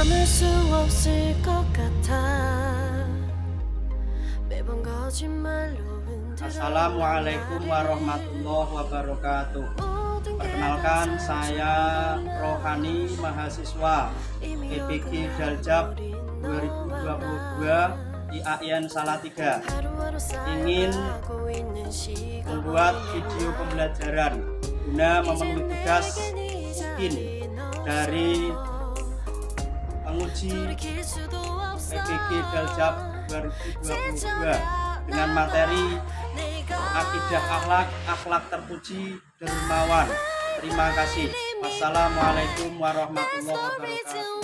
참을 수 없을 것 같아 매번 거짓말로 흔들어 Assalamualaikum warahmatullahi wabarakatuh. Perkenalkan, saya Rohani, mahasiswa PPG Daljab 2022 IAIN Salatiga, ingin membuat video pembelajaran guna memenuhi tugas mungkin dari penguji PPG Daljab 2022 dengan materi akidah akhlak terpuji dermawan. Terima kasih. Wassalamualaikum warahmatullahi wabarakatuh.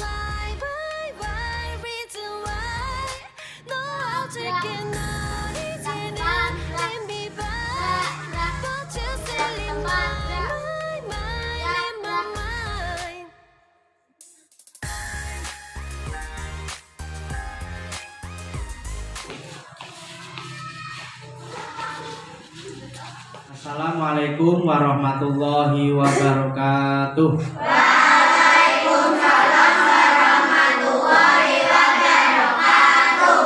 Assalamualaikum warahmatullahi wabarakatuh. Waalaikumsalam warahmatullahi wabarakatuh.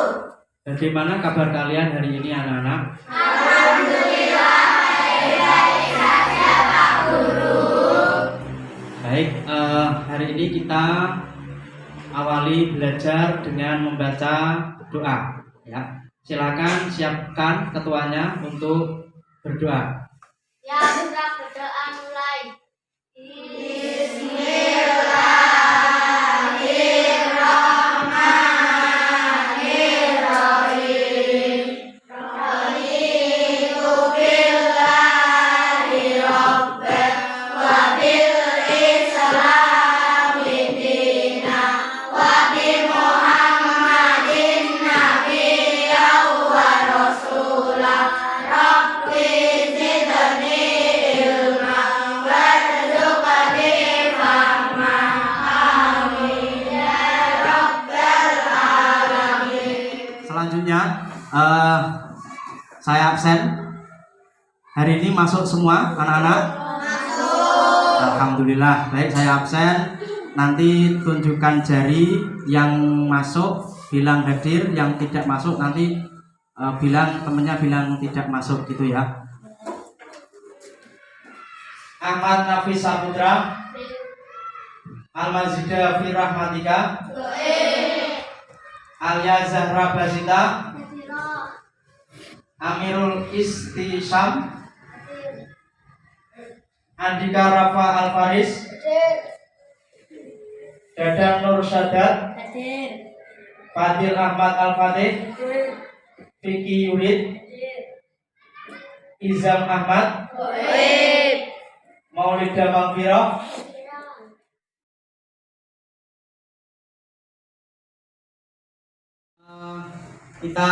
Bagaimana kabar kalian hari ini, anak-anak? Alhamdulillah, baik-baik saja, Pak Guru. Baik, hari ini kita awali belajar dengan membaca doa. Ya, silakan siapkan ketuanya untuk berdoa. Ya, sudah berdoa mulai. Bismillahirrahmanirrahim. Raditu billahi rabban wa bil islami dinan wa bi Muhammadin nabiyyan wa rasulah. Rabbi zidni ilman warzuqni fahman. Amin ya rabbal alamin. Selanjutnya, saya absen. Hari ini masuk semua anak-anak? Masuk. Alhamdulillah. Baik, saya absen. Nanti tunjukkan jari yang masuk, bilang hadir. Yang tidak masuk nanti bilang temennya bilang tidak masuk, gitu ya. Ahmad Nafis Saputra, Al-Mazida fi Rahmatika, Alia Zahra Basita, Amirul Istisham, Andika Rafa Al-Faris, Dadang Nur Sadat, Fadil Ahmad Al-Fatih, Vicky Yurid, Izam Ahmad, Maulida Maghfirah, kita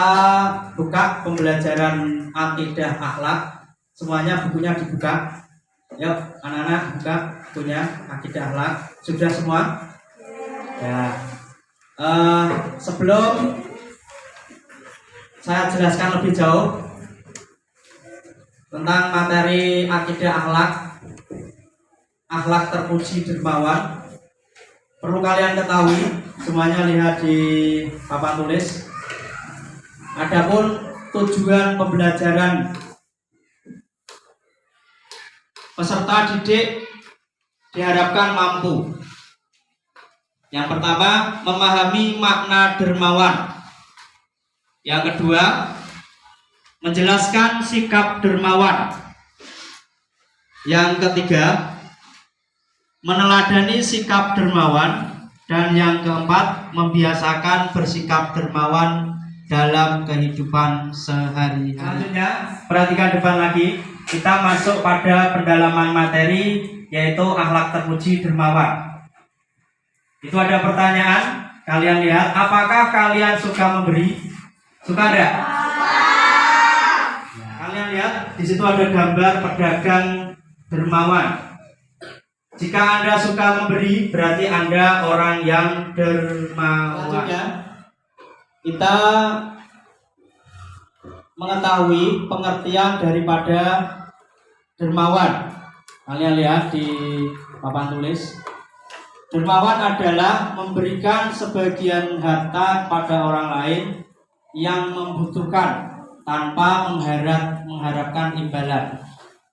buka pembelajaran akidah akhlak. Semuanya bukunya dibuka. Yuk, anak-anak buka bukunya akidah akhlak. Sudah semua? Ya. Sebelum saya jelaskan lebih jauh tentang materi akidah akhlak terpuji dermawan, perlu kalian ketahui, semuanya lihat di papan tulis. Adapun tujuan pembelajaran peserta didik diharapkan mampu. Yang pertama, memahami makna dermawan. Yang kedua, menjelaskan sikap dermawan. Yang ketiga, meneladani sikap dermawan. Dan yang keempat, membiasakan bersikap dermawan dalam kehidupan sehari-hari. Selanjutnya, perhatikan depan lagi. Kita masuk pada pendalaman materi, yaitu akhlak terpuji dermawan. Itu ada pertanyaan, kalian lihat, apakah kalian suka memberi? Suka enggak? Ya, kalian lihat, di situ ada gambar pedagang dermawan. Jika Anda suka memberi, berarti Anda orang yang dermawan. Selanjutnya, kita mengetahui pengertian daripada dermawan. Kalian lihat di papan tulis. Dermawan adalah memberikan sebagian harta pada orang lain yang membutuhkan tanpa mengharapkan imbalan.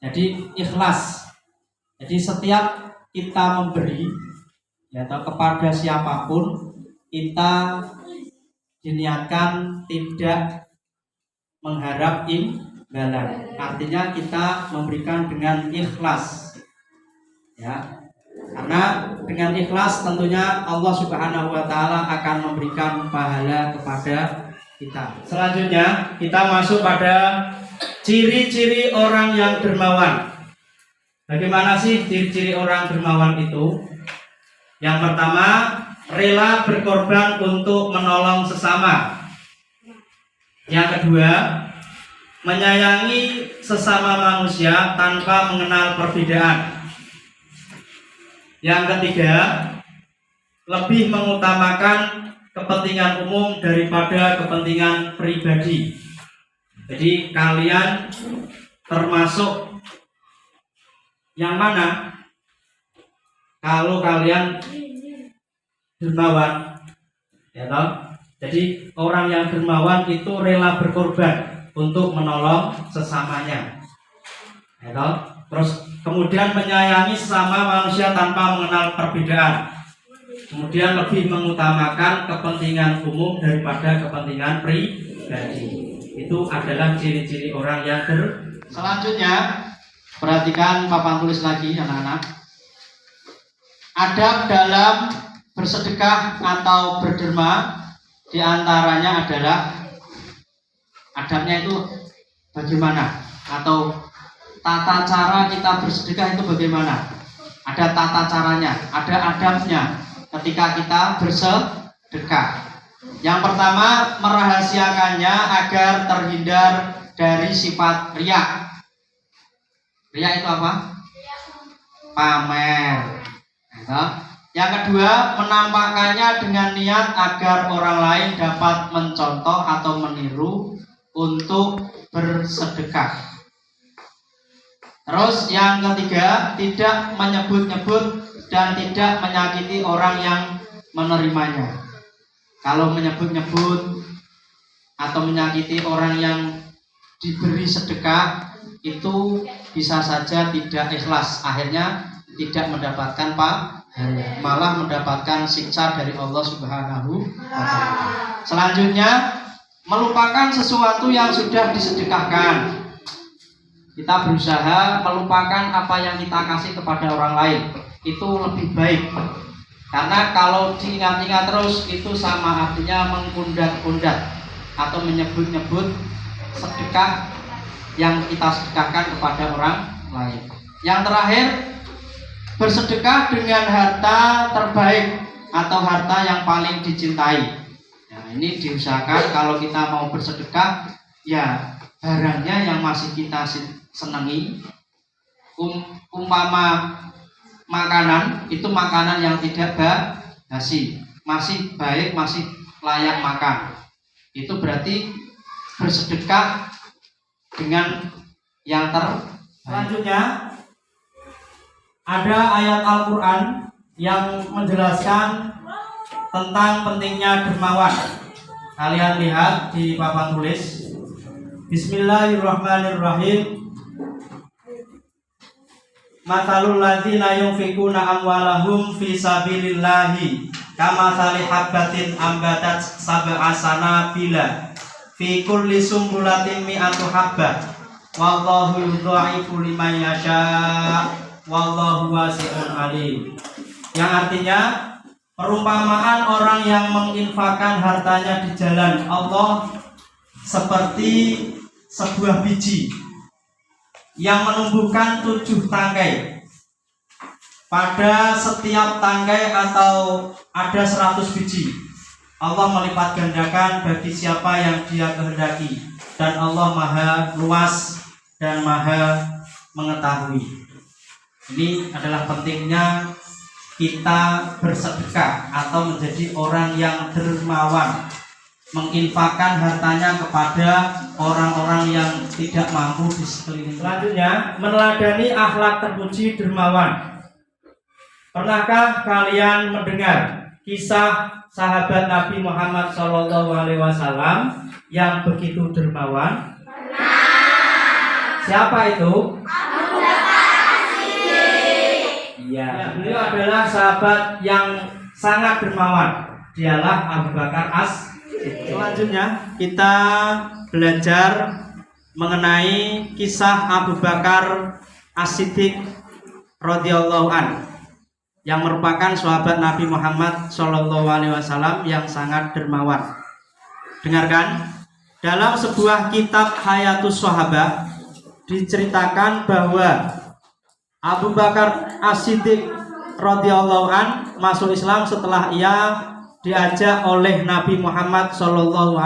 Jadi ikhlas. Jadi setiap kita memberi ya, atau kepada siapapun, kita diniatkan tidak mengharap imbalan. Artinya kita memberikan dengan ikhlas. Ya. Karena dengan ikhlas tentunya Allah Subhanahu wa taala akan memberikan pahala kepada kita. Selanjutnya kita masuk pada ciri-ciri orang yang dermawan. Bagaimana sih ciri-ciri orang dermawan itu? Yang pertama, rela berkorban untuk menolong sesama. Yang kedua, menyayangi sesama manusia tanpa mengenal perbedaan. Yang ketiga, lebih mengutamakan kepentingan umum daripada kepentingan pribadi. Jadi kalian termasuk yang mana? Kalau kalian dermawan, ya toh? Jadi orang yang dermawan itu rela berkorban untuk menolong sesamanya, ya toh? Terus kemudian menyayangi sesama manusia tanpa mengenal perbedaan. Kemudian lebih mengutamakan kepentingan umum daripada kepentingan pribadi. Itu adalah ciri-ciri orang yang Selanjutnya, perhatikan papan tulis lagi anak-anak. Adab dalam bersedekah atau berderma diantaranya adalah adabnya itu bagaimana, atau tata cara kita bersedekah itu bagaimana. Ada tata caranya, ada adabnya ketika kita bersedekah. Yang pertama, merahasiakannya agar terhindar dari sifat riya. Riya itu apa? Pamer. Yang kedua, menampakkannya dengan niat agar orang lain dapat mencontoh atau meniru untuk bersedekah. Terus yang ketiga, tidak menyebut-nyebut dan tidak menyakiti orang yang menerimanya. Kalau menyebut-nyebut atau menyakiti orang yang diberi sedekah, itu bisa saja tidak ikhlas, akhirnya tidak mendapatkan pahala, malah mendapatkan siksa dari Allah Subhanahu wa taala. Selanjutnya, melupakan sesuatu yang sudah disedekahkan. Kita berusaha melupakan apa yang kita kasih kepada orang lain, itu lebih baik. Karena kalau diingat-ingat terus, itu sama artinya mengundat-undat atau menyebut-nyebut sedekah yang kita sedekahkan kepada orang lain. Yang terakhir, bersedekah dengan harta terbaik atau harta yang paling dicintai. Nah, ini diusahakan kalau kita mau bersedekah, ya barangnya yang masih kita senangi. Umpama makanan, itu makanan yang tidak basi, masih baik, masih layak makan. Itu berarti bersedekah dengan yang terbaik. Selanjutnya, ada ayat Al-Quran yang menjelaskan tentang pentingnya dermawan. Kalian lihat di papan tulis. Bismillahirrahmanirrahim. Matalul ladzina yunfikuna amwalahum fi sabilillahi kamatsali habbatin ambatat sab'a sanabila fi kulli sumbulatin mi'atu habbah wallahu yudha'ifu liman yasha wallahu wasi'un alim. Yang artinya, perumpamaan orang yang menginfakkan hartanya di jalan Allah seperti sebuah biji yang menumbuhkan 7 tangkai. Pada setiap tangkai atau ada 100 biji, Allah melipat gandakan bagi siapa yang Dia kehendaki, dan Allah Maha luas dan Maha mengetahui. Ini adalah pentingnya kita bersedekah atau menjadi orang yang dermawan, menginfakkan hartanya kepada orang-orang yang tidak mampu di sekeliling. Selanjutnya, meneladani akhlak terpuji dermawan. Pernahkah kalian mendengar kisah sahabat Nabi Muhammad SAW yang begitu dermawan? Siapa itu? Iya, beliau adalah sahabat yang sangat dermawan. Dialah Abu Bakar As-Siddiq. Selanjutnya kita belajar mengenai kisah Abu Bakar As-Siddiq radhiyallahu an, yang merupakan sahabat Nabi Muhammad SAW yang sangat dermawan. Dengarkan, dalam sebuah kitab Hayatus Sahabah diceritakan bahwa Abu Bakar As-Siddiq radhiyallahu an masuk Islam setelah ia diajak oleh Nabi Muhammad SAW.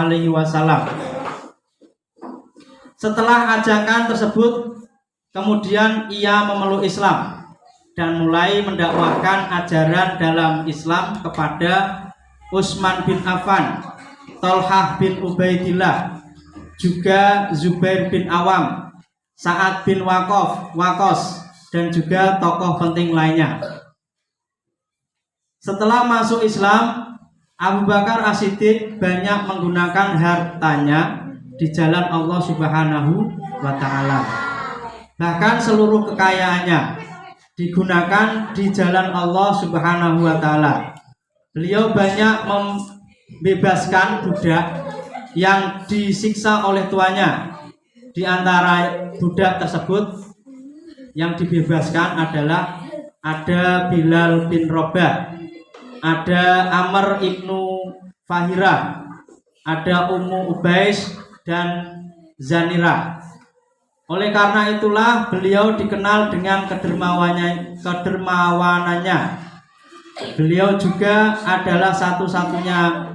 Setelah ajakan tersebut, kemudian ia memeluk Islam dan mulai mendakwahkan ajaran dalam Islam kepada Utsman bin Affan, Thalhah bin Ubaidillah, juga Zubair bin Awam, Sa'ad bin Waqqas, dan juga tokoh penting lainnya. Setelah masuk Islam, Abu Bakar As-Siddiq banyak menggunakan hartanya di jalan Allah Subhanahu wa Ta'ala. Bahkan seluruh kekayaannya digunakan di jalan Allah Subhanahu wa Ta'ala. Beliau banyak membebaskan budak yang disiksa oleh tuannya. Di antara budak tersebut yang dibebaskan adalah ada Bilal bin Rabah, ada Amr ibnu Fahirah, ada Ummu Ubais, dan Zanirah. Oleh karena itulah beliau dikenal dengan kedermawanannya. Beliau juga adalah satu-satunya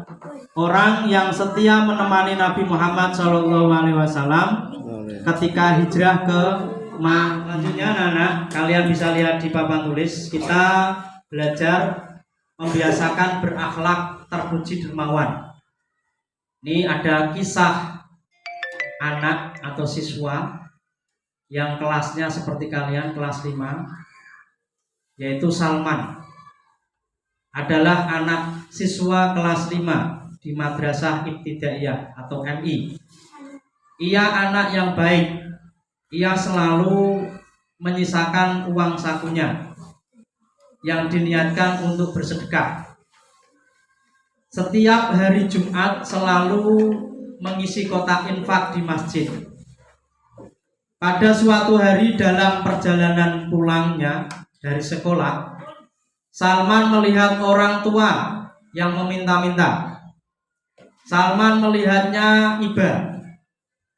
orang yang setia menemani Nabi Muhammad SAW ketika hijrah ke Selanjutnya anak-anak, kalian bisa lihat di papan tulis, kita belajar membiasakan berakhlak terpuji dermawan. Ini ada kisah anak atau siswa yang kelasnya seperti kalian, kelas 5, yaitu Salman. Adalah anak siswa kelas 5 di Madrasah Ibtidaiyah atau MI. Ia anak yang baik. Ia selalu menyisakan uang sakunya yang diniatkan untuk bersedekah. Setiap hari Jumat selalu mengisi kotak infak di masjid. Pada suatu hari dalam perjalanan pulangnya dari sekolah, Salman melihat orang tua yang meminta-minta. Salman melihatnya iba.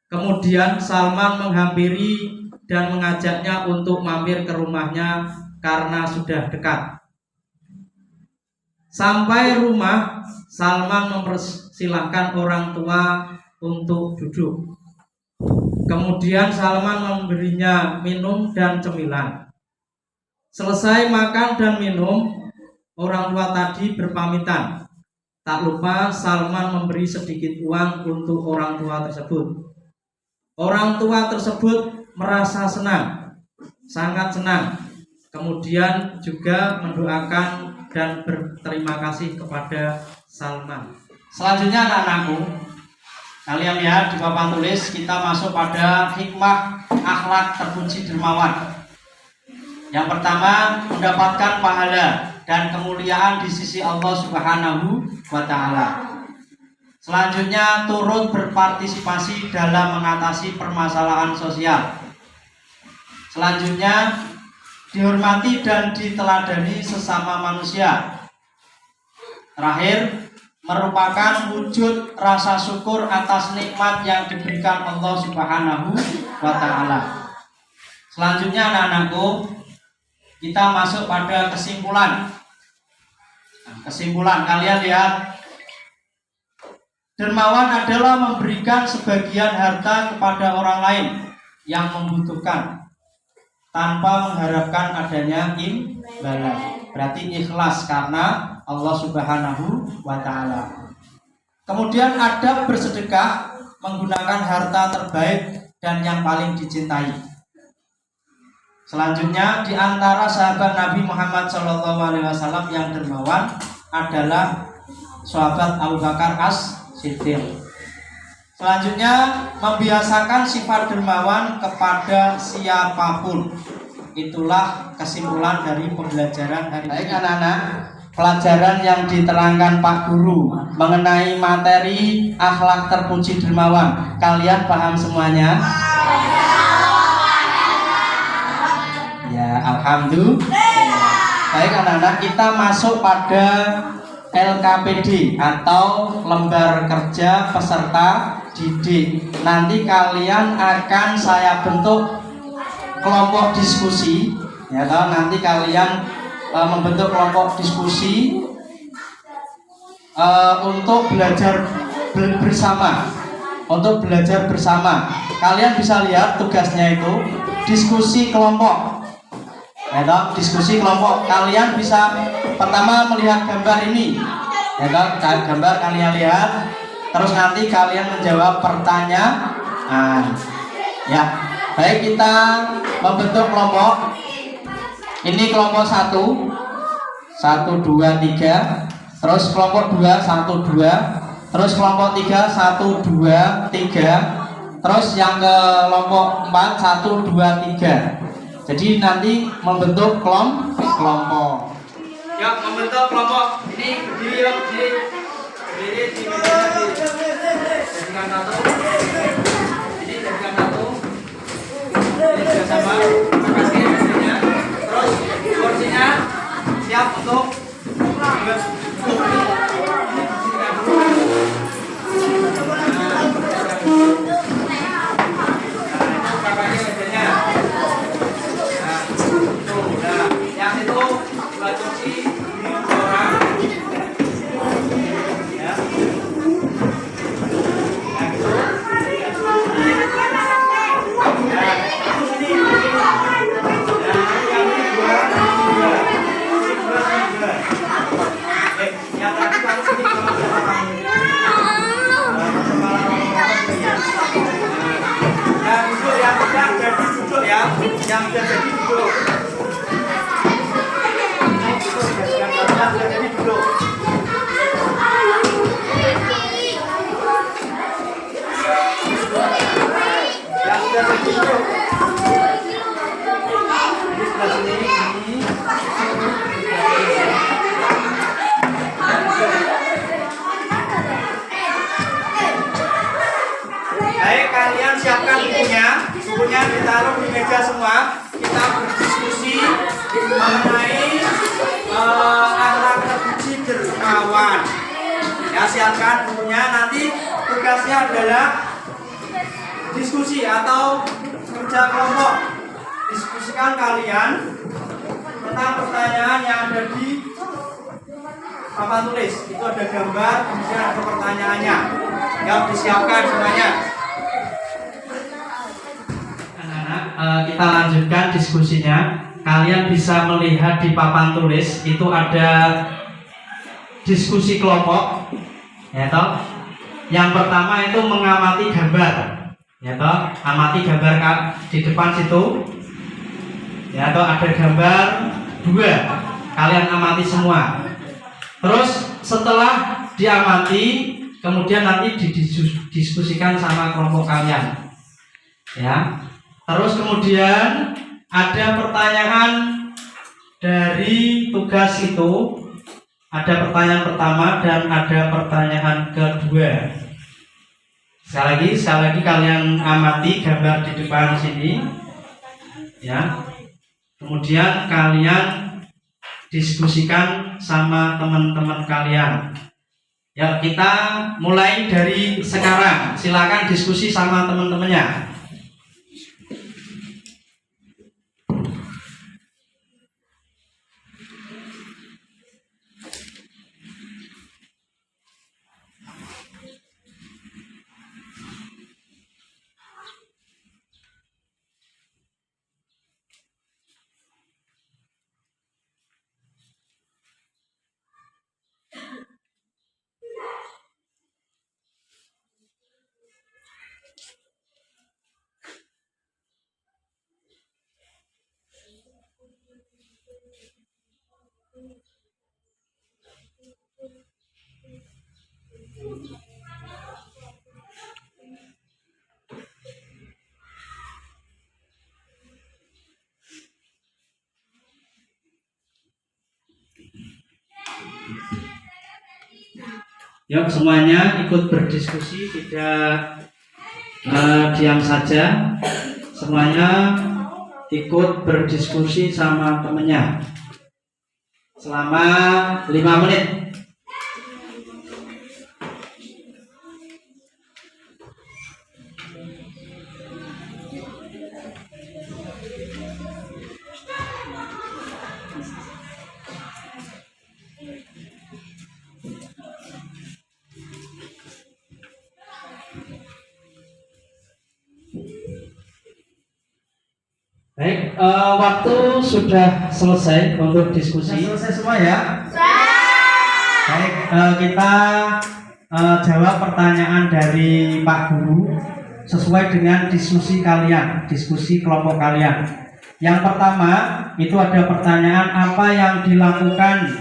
Kemudian Salman menghampiri dan mengajaknya untuk mampir ke rumahnya karena sudah dekat. Sampai rumah, Salman mempersilahkan orang tua untuk duduk. Kemudian Salman memberinya minum dan cemilan. Selesai makan dan minum, orang tua tadi berpamitan. Tak lupa Salman memberi sedikit uang untuk orang tua tersebut. Orang tua tersebut merasa senang, sangat senang. Kemudian juga mendoakan dan berterima kasih kepada Salman. Selanjutnya anak-anakku, kalian lihat di papan tulis, kita masuk pada hikmah akhlak terpuji dermawan. Yang pertama, mendapatkan pahala dan kemuliaan di sisi Allah Subhanahu wa Ta'ala. Selanjutnya, turut berpartisipasi dalam mengatasi permasalahan sosial. Selanjutnya, dihormati dan diteladani sesama manusia. Terakhir, merupakan wujud rasa syukur atas nikmat yang diberikan Allah Subhanahu wa Ta'ala. Selanjutnya anak-anakku, kita masuk pada kesimpulan. Kesimpulan, kalian lihat, dermawan adalah memberikan sebagian harta kepada orang lain yang membutuhkan tanpa mengharapkan adanya imbalan. Berarti ikhlas karena Allah Subhanahu wa Ta'ala. Kemudian adab bersedekah menggunakan harta terbaik dan yang paling dicintai. Selanjutnya di antara sahabat Nabi Muhammad SAW yang dermawan adalah sahabat Abu Bakar As-Siddiq. Selanjutnya membiasakan sifat dermawan kepada siapapun. Itulah kesimpulan dari pembelajaran hari ini. Baik anak-anak, pelajaran yang diterangkan Pak Guru mengenai materi akhlak terpuji dermawan, kalian paham semuanya? Ya, alhamdulillah. Baik anak-anak, kita masuk pada LKPD atau lembar kerja peserta didik. Nanti kalian akan saya bentuk kelompok diskusi, ya toh. Nanti kalian membentuk kelompok diskusi untuk belajar bersama. Untuk belajar bersama, kalian bisa lihat tugasnya itu diskusi kelompok. Ya toh, diskusi kelompok. Kalian bisa pertama melihat gambar ini. Ya toh, gambar kalian lihat. Terus nanti kalian menjawab pertanyaan. Ya, baik, kita membentuk kelompok. Ini kelompok 1 2, 3. Terus kelompok 2 1, 2. Terus kelompok 3 1, 2, 3. Terus yang kelompok 4 1, 2, 3. Jadi nanti membentuk kelompok. Ya, membentuk kelompok. Ini berdiri di meja jadikan satu. Ini jadikan satu. Ini juga sama. Makasih mesinnya. Terus kursinya siap untuk yang sudah jadi duduk. Yang sudah jadi duduk. Yang sudah jadi duduk. Ini sebelah sini. Ini. Baik, kalian siapkan bukunya. Bukunya ditaruh di meja semua. Kita berdiskusi mengenai akhlak terpuji dermawan. Ya, siapkan bukunya. Nanti tugasnya adalah diskusi atau kerja kelompok. Diskusikan kalian tentang pertanyaan yang ada di papan tulis. Itu ada gambar, kemudian ada pertanyaannya. Yang disiapkan semuanya. Kita lanjutkan diskusinya. Kalian bisa melihat di papan tulis itu ada diskusi kelompok, ya toh. Yang pertama itu mengamati gambar, ya toh. Amati gambar di depan situ, ya toh. Ada gambar 2. Kalian amati semua. Terus setelah diamati, kemudian nanti didiskusikan sama kelompok kalian, ya. Terus kemudian ada pertanyaan dari tugas itu. Ada pertanyaan pertama dan ada pertanyaan kedua. Sekali lagi kalian amati gambar di depan sini, ya. Kemudian kalian diskusikan sama teman-teman kalian. Ya, kita mulai dari sekarang. Silakan diskusi sama teman-temannya. Yuk semuanya ikut berdiskusi, tidak diam saja. Semuanya ikut berdiskusi sama temennya selama 5 menit. Baik, waktu sudah selesai untuk diskusi. Sudah selesai semua ya? Baik, kita jawab pertanyaan dari Pak Guru sesuai dengan diskusi kalian, diskusi kelompok kalian. Yang pertama, itu ada pertanyaan apa yang dilakukan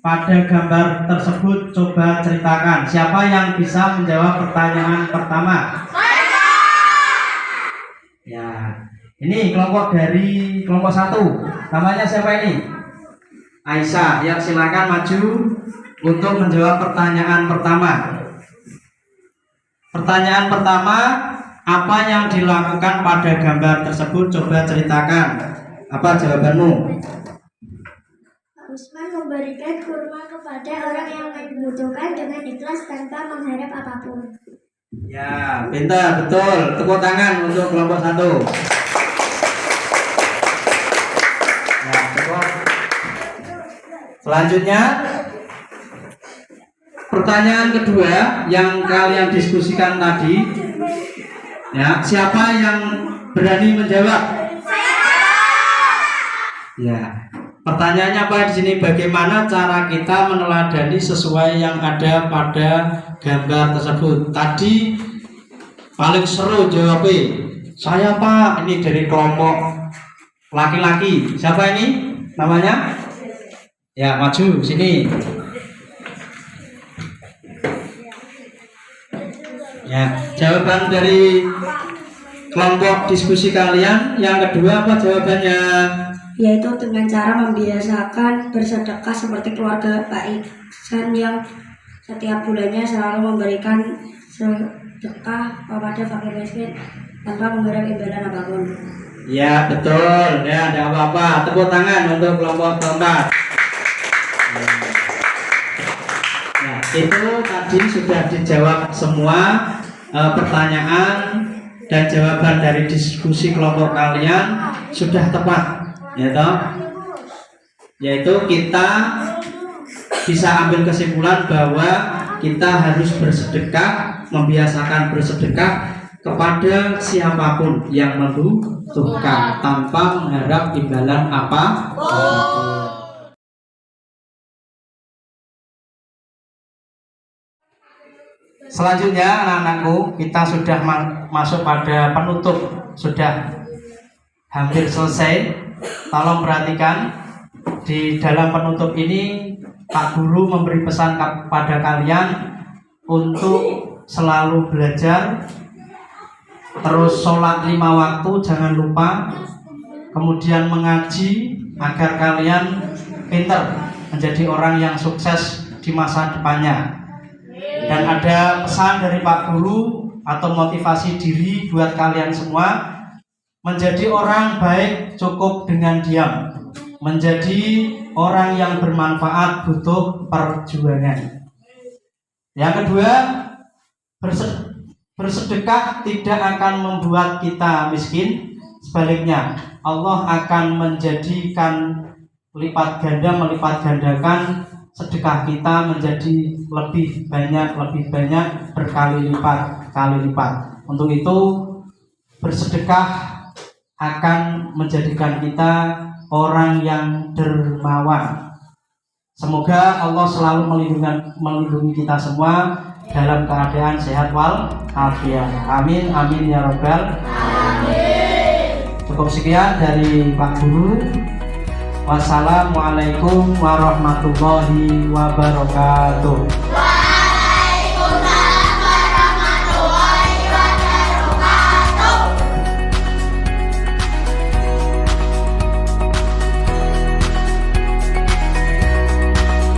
pada gambar tersebut, coba ceritakan. Siapa yang bisa menjawab pertanyaan pertama? Ya. Ini kelompok dari kelompok 1. Namanya siapa ini? Aisyah. Ya, silakan maju untuk menjawab pertanyaan pertama. Pertanyaan pertama, apa yang dilakukan pada gambar tersebut? Coba ceritakan. Apa jawabanmu? Usman memberikan kurma kepada orang yang membutuhkan dengan ikhlas tanpa mengharap apapun. Ya, pintar, betul. Tepuk tangan untuk kelompok 1. Selanjutnya, pertanyaan kedua yang kalian diskusikan tadi, ya, siapa yang berani menjawab? Ya, pertanyaannya apa di sini? Bagaimana cara kita meneladani sesuai yang ada pada gambar tersebut? Tadi paling seru jawabnya. Saya Pak, ini dari kelompok laki-laki. Siapa ini? Namanya? Ya, maju sini. Ya, jawaban dari kelompok diskusi kalian yang kedua apa jawabannya? Yaitu dengan cara membiasakan bersedekah seperti keluarga Pak Iksan yang setiap bulannya selalu memberikan sedekah kepada fakir miskin tanpa mengharap imbalan apapun. Ya, betul. Ya, ada apa-apa. Tepuk tangan untuk kelompok keempat. Nah, itu tadi sudah dijawab semua pertanyaan dan jawaban dari diskusi kelompok kalian sudah tepat, ya toh? Yaitu kita bisa ambil kesimpulan bahwa kita harus bersedekah, membiasakan bersedekah kepada siapapun yang membutuhkan tanpa mengharap imbalan apa. Selanjutnya anak-anakku, kita sudah masuk pada penutup, sudah hampir selesai. Tolong perhatikan, di dalam penutup ini Pak Guru memberi pesan kepada kalian untuk selalu belajar, terus sholat 5 waktu jangan lupa, kemudian mengaji agar kalian pintar menjadi orang yang sukses di masa depannya. Dan ada pesan dari Pak Guru atau motivasi diri buat kalian semua, menjadi orang baik cukup dengan diam, menjadi orang yang bermanfaat butuh perjuangan. Yang kedua, bersedekah tidak akan membuat kita miskin, sebaliknya Allah akan menjadikan melipat gandakan sedekah kita menjadi lebih banyak berkali lipat. Untuk itu bersedekah akan menjadikan kita orang yang dermawan. Semoga Allah selalu melindungi kita semua dalam keadaan sehat walafiat. Amin amin ya robbal alamin. Cukup sekian dari Pak Guru. Wassalamualaikum warahmatullahi wabarakatuh.